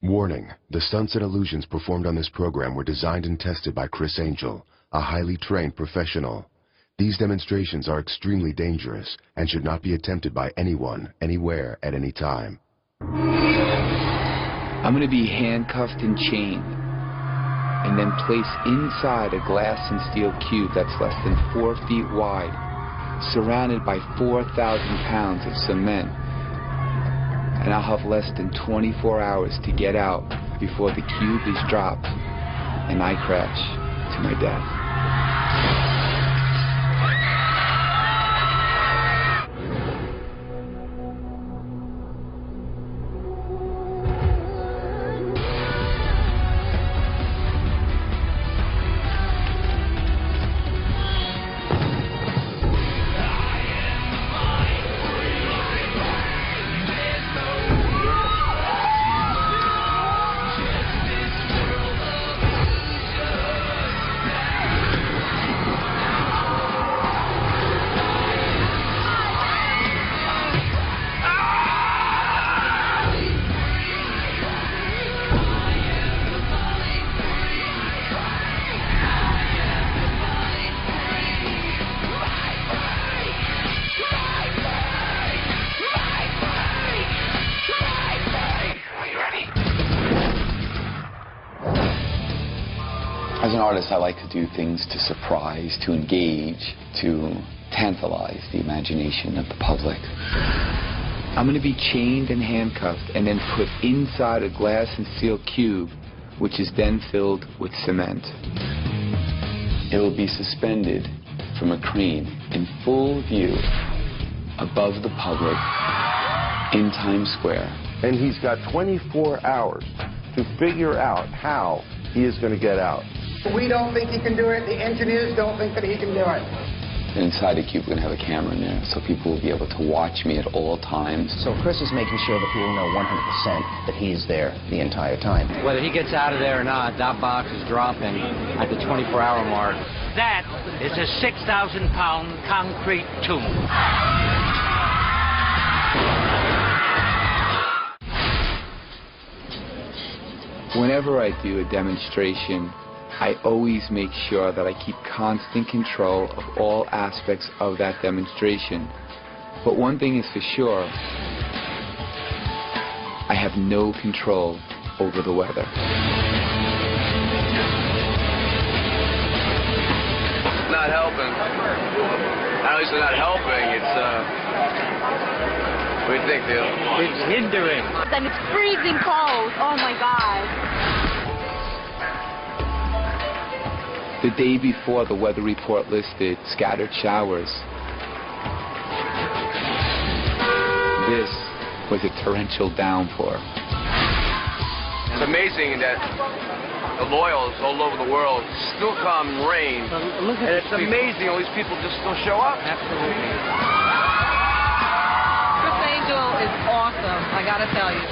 Warning, the stunts and illusions performed on this program were designed and tested by Criss, a highly trained professional. These demonstrations are extremely dangerous and should not be attempted by anyone, anywhere, at any time. I'm going to be handcuffed and chained, and then placed inside a glass and steel cube that's less than 4 feet wide, surrounded by 4,000 pounds of cement. And I'll have less than 24 hours to get out before the cube is dropped and I crash to my death. As an artist, I like to do things to surprise, to engage, to tantalize the imagination of the public. I'm going to be chained and handcuffed and then put inside a glass and steel cube, which is then filled with cement. It will be suspended from a crane in full view above the public in Times Square. And he's got 24 hours to figure out how he is going to get out. We don't think he can do it. The engineers don't think that he can do it. And inside the cube, we're going to have a camera in there, so people will be able to watch me at all times. So Criss is making sure that people know 100% that he's there the entire time. Whether he gets out of there or not, that box is dropping at the 24-hour mark. That is a 6,000-pound concrete tomb. Whenever I do a demonstration, I always make sure that I keep constant control of all aspects of that demonstration. But one thing is for sure, I have no control over the weather. Not helping. At least it's not helping. It's, what do you think, Theo? It's hindering. And it's freezing cold. Oh, my God. The day before, the weather report listed scattered showers. This was a torrential downpour. It's amazing that the loyals all over the world still come rain. Look at and it's amazing all these people just still show up. Absolutely. Criss Angel is awesome, I gotta tell you.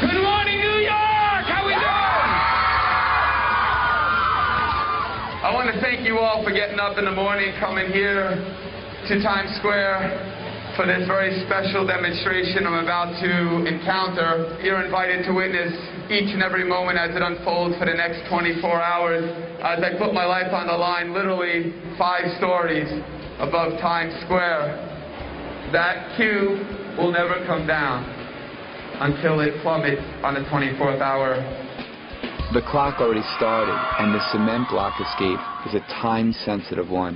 Good morning, New York! How we doing? I want to thank you all for getting up in the morning, coming here to Times Square for this very special demonstration I'm about to encounter. You're invited to witness each and every moment as it unfolds for the next 24 hours. As I put my life on the line, literally 5 stories above Times Square. That cube will never come down until it plummets on the 24th hour. The clock already started, and the cement block escape is a time-sensitive one.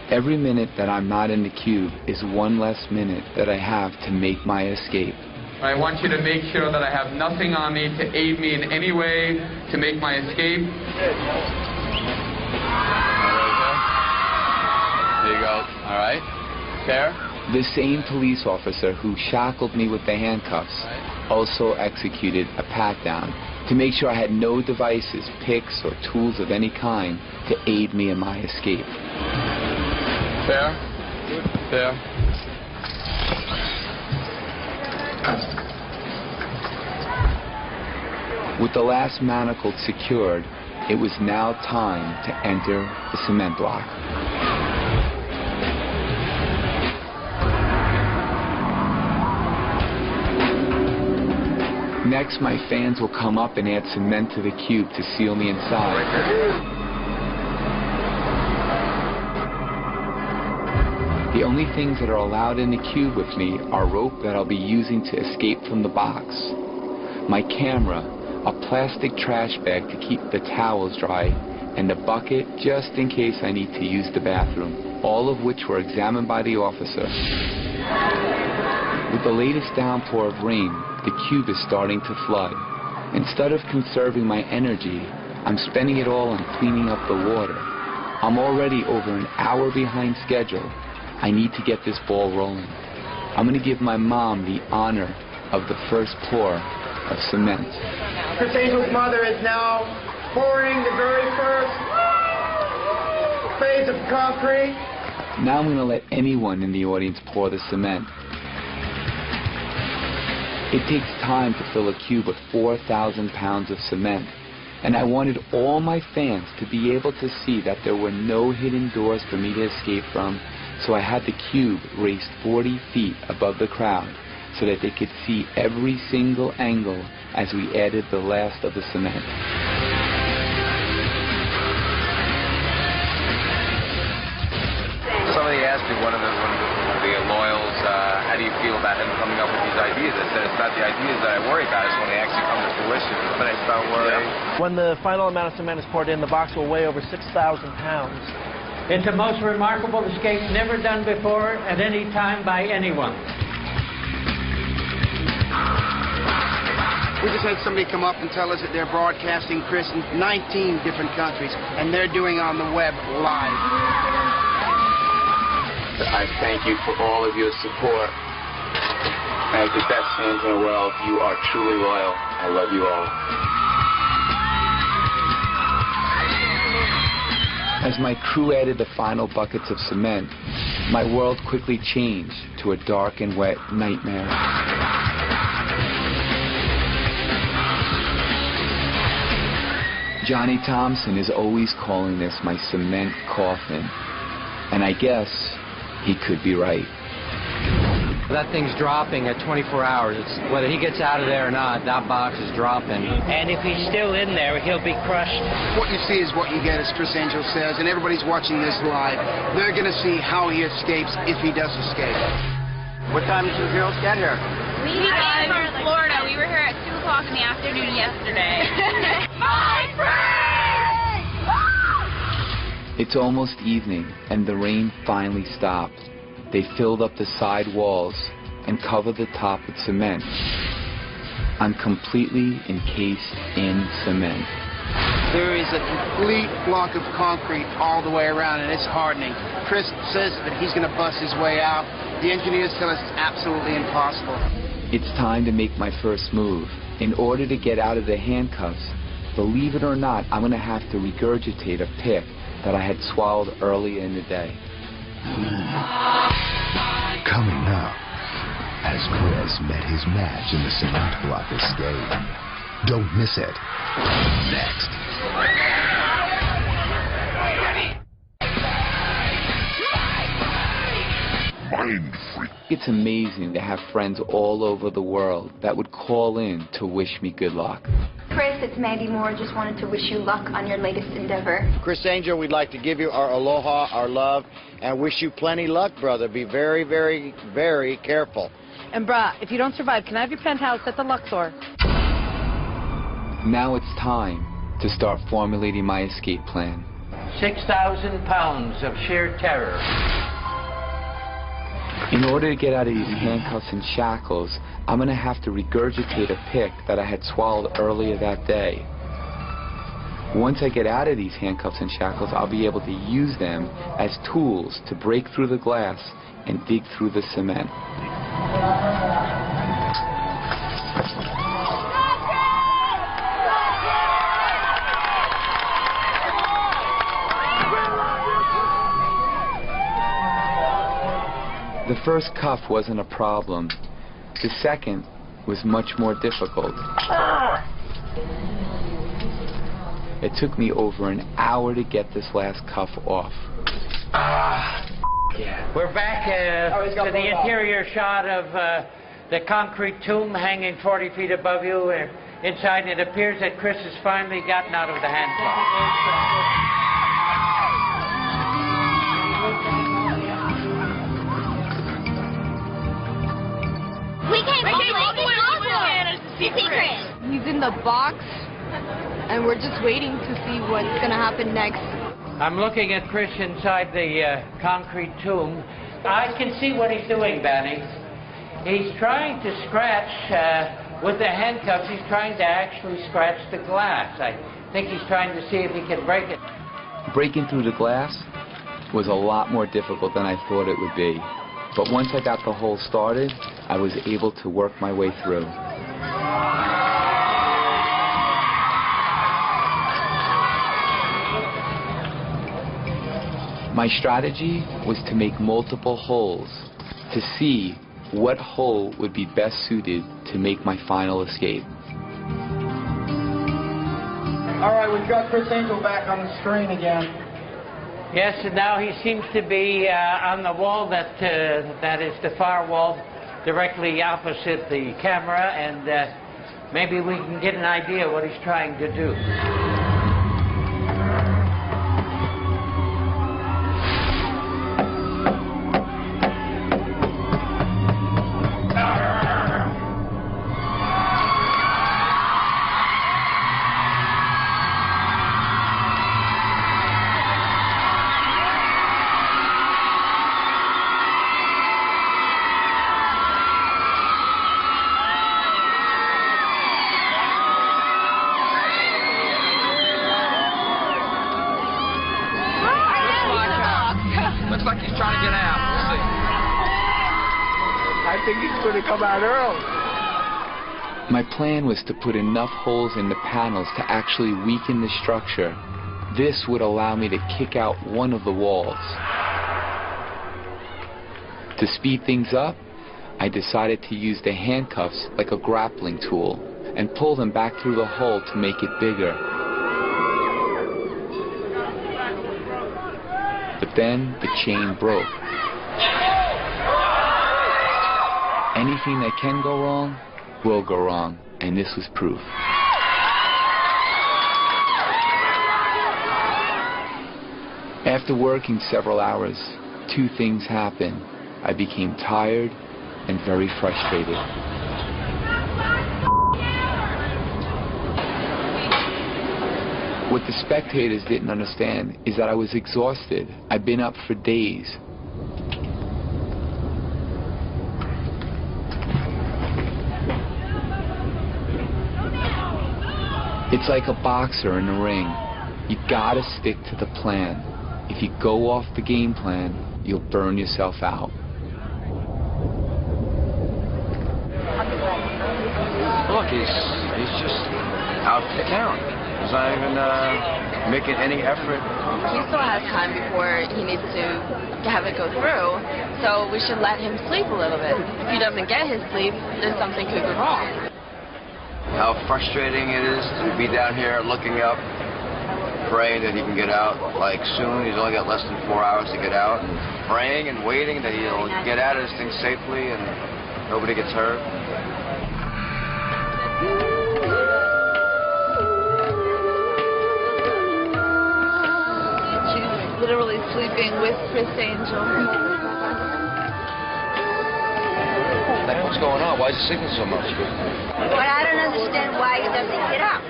Every minute that I'm not in the cube is one less minute that I have to make my escape. I want you to make sure that I have nothing on me to aid me in any way to make my escape. There you go. All right. Fair. The same police officer who shackled me with the handcuffs also executed a pat-down to make sure I had no devices, picks, or tools of any kind to aid me in my escape. Fair? Fair. With the last manacle secured, it was now time to enter the cement block. Next, my fans will come up and add cement to the cube to seal me inside. The only things that are allowed in the cube with me are rope that I'll be using to escape from the box, my camera, a plastic trash bag to keep the towels dry, and a bucket just in case I need to use the bathroom, all of which were examined by the officer. With the latest downpour of rain, the cube is starting to flood. Instead of conserving my energy, I'm spending it all on cleaning up the water. I'm already over an hour behind schedule. I need to get this ball rolling. I'm going to give my mom the honor of the first pour of cement. Criss Angel's mother is now pouring the very first phase of concrete. Now I'm going to let anyone in the audience pour the cement. It takes time to fill a cube with 4,000 pounds of cement, and I wanted all my fans to be able to see that there were no hidden doors for me to escape from, so I had the cube raised 40 feet above the crowd so that they could see every single angle as we added the last of the cement. Somebody asked me, one of the loyals, how do you feel about him coming up with these ideas? I said, it's not the ideas that I worry about, it's when they actually come to fruition. But I start worrying. When the final amount of cement is poured in, the box will weigh over 6,000 pounds. It's the most remarkable escape never done before at any time by anyone. We just had somebody come up and tell us that they're broadcasting Criss in 19 different countries, and they're doing it on the web live. I thank you for all of your support. As the best fans in the world, you are truly loyal. I love you all. As my crew added the final buckets of cement, my world quickly changed to a dark and wet nightmare. Johnny Thompson is always calling this my cement coffin, and I guess he could be right. That thing's dropping at 24 hours. It's, whether he gets out of there or not, that box is dropping. And if he's still in there, he'll be crushed. What you see is what you get, as Criss Angel says, and everybody's watching this live. They're going to see how he escapes, if he does escape. What time did you girls get here? We came from Florida. We were here at 2 o'clock in the afternoon yesterday. Mindfreak! It's almost evening, and the rain finally stopped. They filled up the side walls and covered the top with cement. I'm completely encased in cement. There is a complete block of concrete all the way around, and it's hardening. Criss says that he's going to bust his way out. The engineers tell us it's absolutely impossible. It's time to make my first move. In order to get out of the handcuffs, believe it or not, I'm going to have to regurgitate a pick that I had swallowed earlier in the day. Coming up, as Criss met his match in the cement block escape. Don't miss it. Next. Mindfreak. It's amazing to have friends all over the world that would call in to wish me good luck. Criss, it's Mandy Moore. Just wanted to wish you luck on your latest endeavor. Criss Angel, we'd like to give you our aloha, our love, and wish you plenty luck, brother. Be very, very, very careful. And brah, if you don't survive, can I have your penthouse at the Luxor? Now it's time to start formulating my escape plan. 6,000 pounds of sheer terror. In order to get out of these handcuffs and shackles, I'm going to have to regurgitate a pick that I had swallowed earlier that day. Once I get out of these handcuffs and shackles, I'll be able to use them as tools to break through the glass and dig through the cement. The first cuff wasn't a problem. The second was much more difficult. It took me over an hour to get this last cuff off. Yeah. We're back to the interior shot of the concrete tomb hanging 40 feet above you. Inside, it appears that Criss has finally gotten out of the handcuffs. We came all the way to see Criss. He's in the box, and we're just waiting to see what's going to happen next. I'm looking at Criss inside the concrete tomb. I can see what he's doing, Benny. He's trying to scratch, with the handcuffs, he's trying to actually scratch the glass. I think he's trying to see if he can break it. Breaking through the glass was a lot more difficult than I thought it would be. But once I got the hole started, I was able to work my way through. My strategy was to make multiple holes to see what hole would be best suited to make my final escape. All right, we've got Criss Angel back on the screen again. Yes, and now he seems to be on the wall that is the far wall directly opposite the camera, and maybe we can get an idea what he's trying to do. Looks like he's trying to get out. We'll see. I think he's going to come out early. My plan was to put enough holes in the panels to actually weaken the structure. This would allow me to kick out one of the walls. To speed things up, I decided to use the handcuffs like a grappling tool and pull them back through the hole to make it bigger. But then the chain broke. Anything that can go wrong will go wrong, and this was proof. After working several hours, two things happened. I became tired and very frustrated. What the spectators didn't understand is that I was exhausted. I'd been up for days. It's like a boxer in a ring. You gotta stick to the plan. If you go off the game plan, you'll burn yourself out. Look, he's just out to count. He's not even making any effort. He still has time before he needs to have it go through, so we should let him sleep a little bit. If he doesn't get his sleep, then something could go wrong. How frustrating it is to be down here looking up, praying that he can get out like soon. He's only got less than 4 hours to get out, and praying and waiting that he'll get out of this thing safely and nobody gets hurt. She's literally sleeping with Criss Angel. What's going on? Why is he sleeping so much? But I don't understand why he doesn't get up.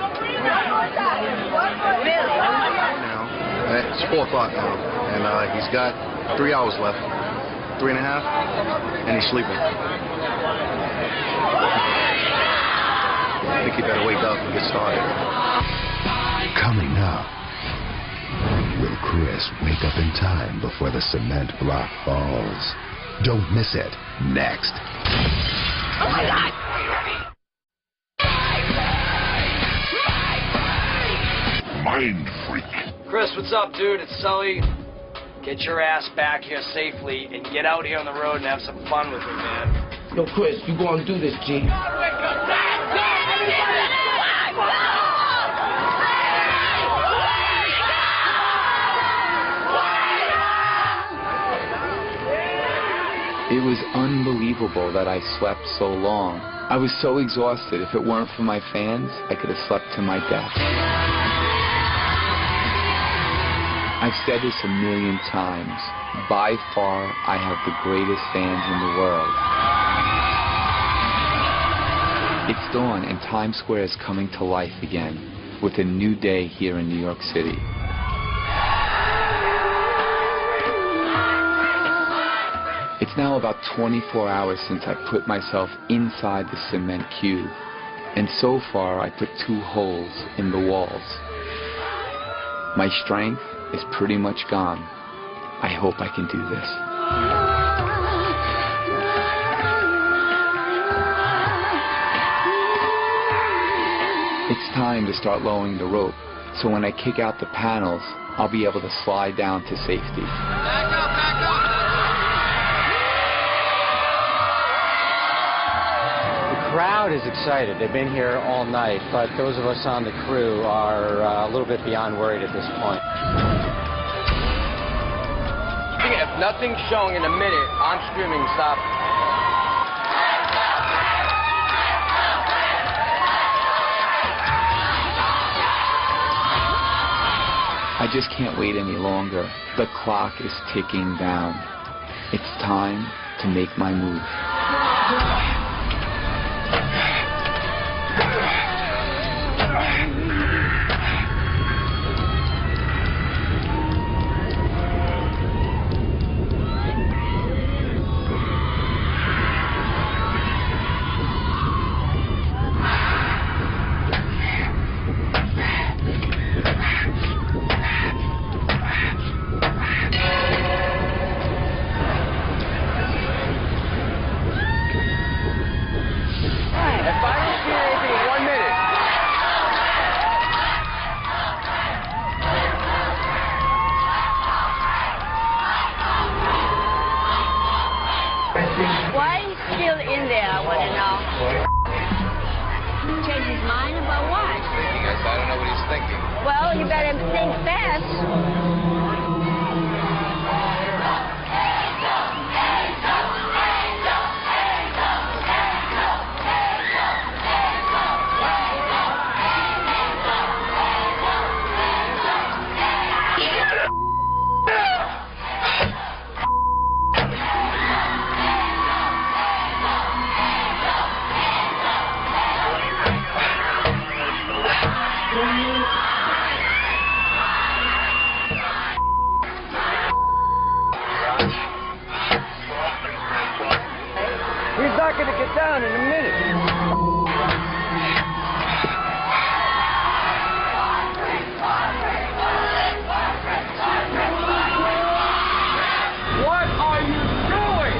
Really? Now, it's 4 o'clock now, and he's got 3 hours left, 3.5, and he's sleeping. I think he better wake up and get started. Coming up, will Criss wake up in time before the cement block falls? Don't miss it. Next. Oh my God! Mindfreak. Criss, what's up, dude? It's Sully. Get your ass back here safely and get out here on the road and have some fun with me, man. Yo, Criss, you gonna do this, G. It It was unbelievable that I slept so long. I was so exhausted. If it weren't for my fans, I could have slept to my death. I've said this a million times. By far, I have the greatest fans in the world. It's dawn and Times Square is coming to life again with a new day here in New York City. It's now about 24 hours since I put myself inside the cement cube, and so far I put 2 holes in the walls. My strength is pretty much gone. I hope I can do this. It's time to start lowering the rope, so when I kick out the panels, I'll be able to slide down to safety. Back up, back up! The crowd is excited. They've been here all night, but those of us on the crew are a little bit beyond worried at this point. If nothing's showing in a minute, I'm screaming stop. I just can't wait any longer. The clock is ticking down. It's time to make my move. Why is he still in there, I want to know. Change his mind about what? I don't know what he's thinking. Well, you better think fast. He's not going to get down in a minute. What are you doing?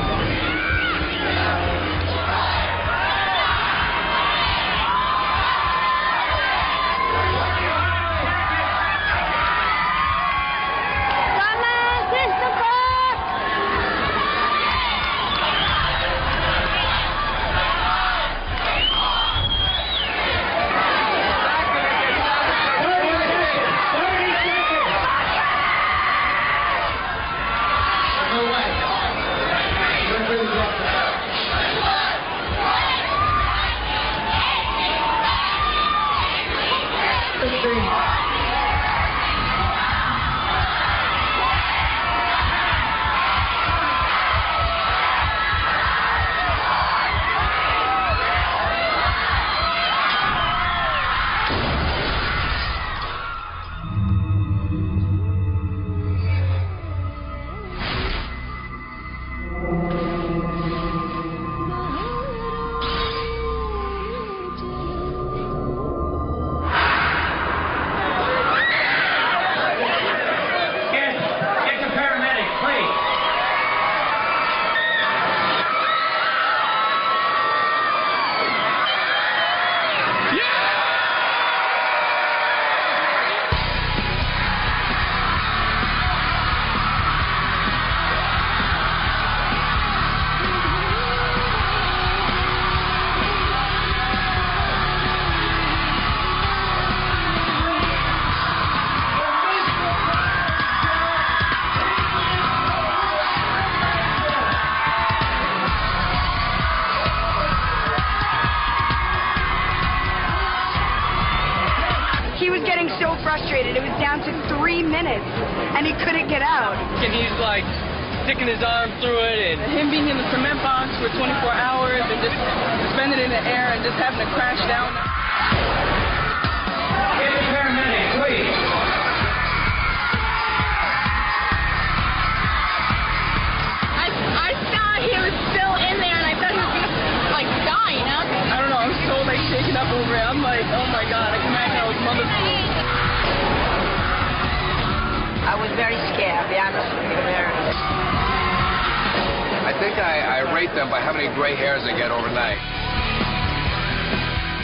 he was getting so frustrated. It was down to 3 minutes, and he couldn't get out. And he's like sticking his arm through it, and him being in the cement box for 24 hours and just suspended in the air and just having to crash down. Get the paramedic, please. I thought he was still in there, and I thought he was like dying. I don't know. I'm so like shaken up over it. I'm like, oh my god, I can imagine I was mother's. I was very scared, I'll be honest with you. I think I rate them by how many gray hairs they get overnight.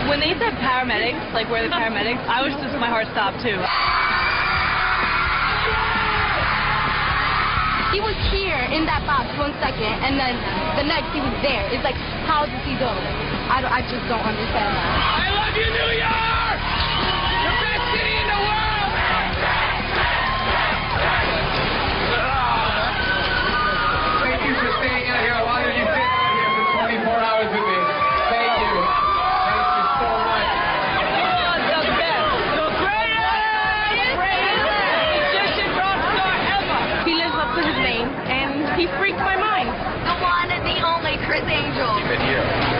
When they said paramedics, like where are the paramedics, I was just, my heart stopped too. He was here in that box 1 second, and then the next he was there. It's like, how does he go? I just don't understand that. I love you, New York! The best city in the world! Thank you for staying out here. A lot of you stayed out here for 24 hours with me. Thank you. Thank you so much. The best! The greatest magician rock star ever! He lives up to his name, and he freaked my mind. The one and the only Criss Angel. You've been here.